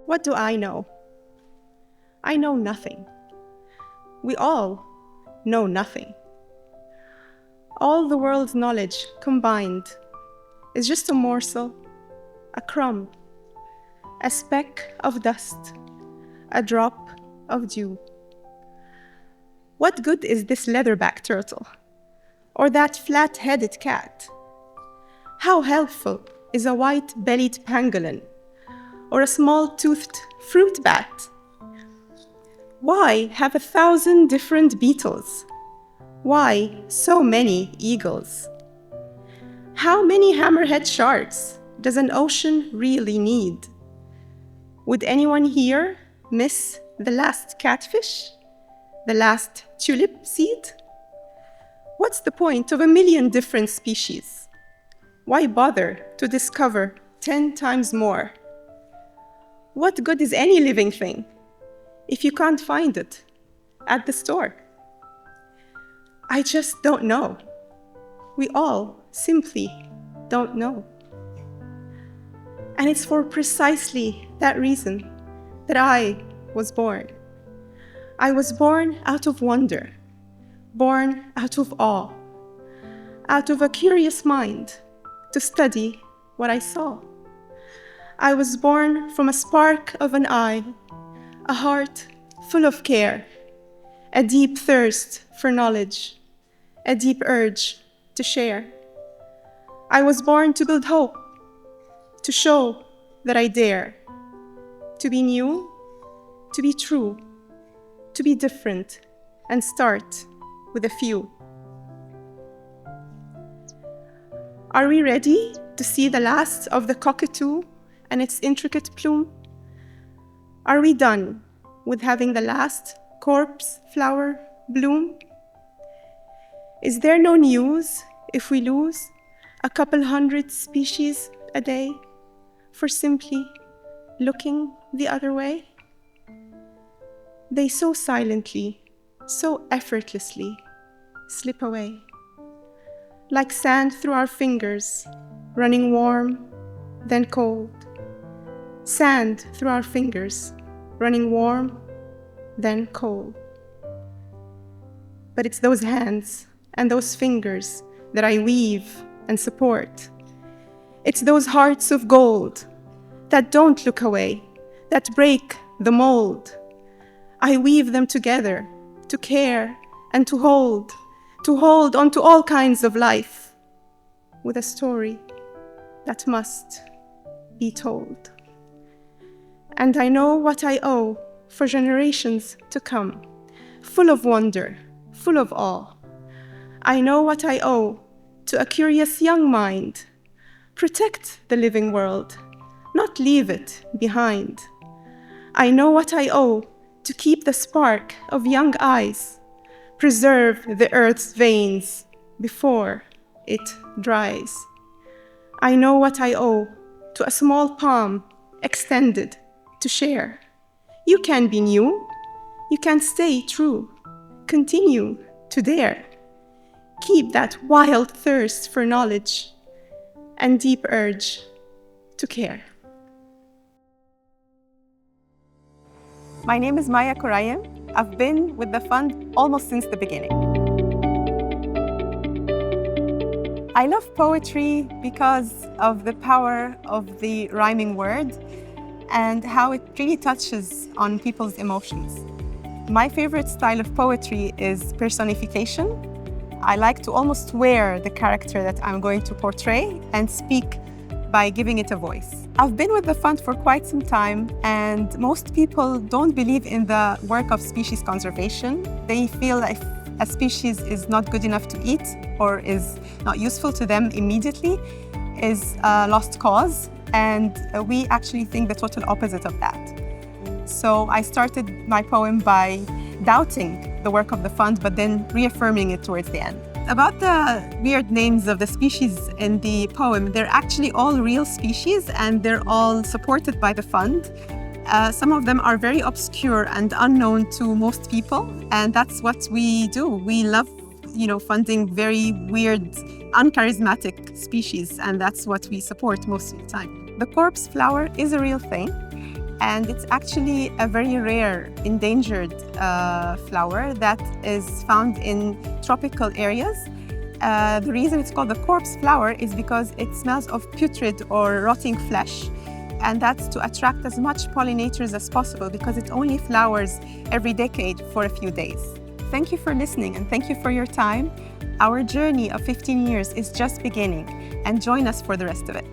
What do I know? I know nothing. We all know nothing. All the world's knowledge combined is just a morsel, a crumb, a speck of dust, a drop of dew. What good is this leatherback turtle? Or that flat-headed cat? How helpful is a white-bellied pangolin? Or a small-toothed fruit bat? Why have 1,000 different beetles? Why so many eagles? How many hammerhead sharks does an ocean really need? Would anyone here miss the last catfish? The last tulip seed? What's the point of 1,000,000 different species? Why bother to discover 10 times more? What good is any living thing if you can't find it at the store? I just don't know. We all simply don't know. And it's for precisely that reason that I was born. I was born out of wonder, born out of awe, out of a curious mind to study what I saw. I was born from a spark of an eye, a heart full of care, a deep thirst for knowledge, a deep urge to share. I was born to build hope, to show that I dare, to be new, to be true, to be different, and start with a few. Are we ready to see the last of the cockatoo and its intricate plume? Are we done with having the last corpse flower bloom? Is there no news if we lose a couple hundred species a day for simply looking the other way? They so silently, so effortlessly slip away, like sand through our fingers, running warm, then cold. Sand through our fingers, running warm, then cold. But it's those hands and those fingers that I weave and support. It's those hearts of gold that don't look away, that break the mold. I weave them together to care and to hold onto all kinds of life with a story that must be told. And I know what I owe for generations to come, full of wonder, full of awe. I know what I owe to a curious young mind. Protect the living world, not leave it behind. I know what I owe to keep the spark of young eyes, preserve the earth's veins before it dries. I know what I owe to a small palm extended to share. You can be new, you can stay true, continue to dare. Keep that wild thirst for knowledge and deep urge to care. My name is Maya Korayem. I've been with the fund almost since the beginning. I love poetry because of the power of the rhyming word and how it really touches on people's emotions. My favorite style of poetry is personification. I like to almost wear the character that I'm going to portray and speak by giving it a voice. I've been with the fund for quite some time, and most people don't believe in the work of species conservation. They feel if a species is not good enough to eat or is not useful to them immediately, is a lost cause. And we actually think the total opposite of that. So I started my poem by doubting the work of the fund, but then reaffirming it towards the end. About the weird names of the species in the poem, they're actually all real species and they're all supported by the fund. Some of them are very obscure and unknown to most people, and that's what we do. We love, funding very weird, uncharismatic species, and that's what we support most of the time. The corpse flower is a real thing. And it's actually a very rare, endangered flower that is found in tropical areas. The reason it's called the corpse flower is because it smells of putrid or rotting flesh. And that's to attract as much pollinators as possible because it only flowers every decade for a few days. Thank you for listening and thank you for your time. Our journey of 15 years is just beginning, and join us for the rest of it.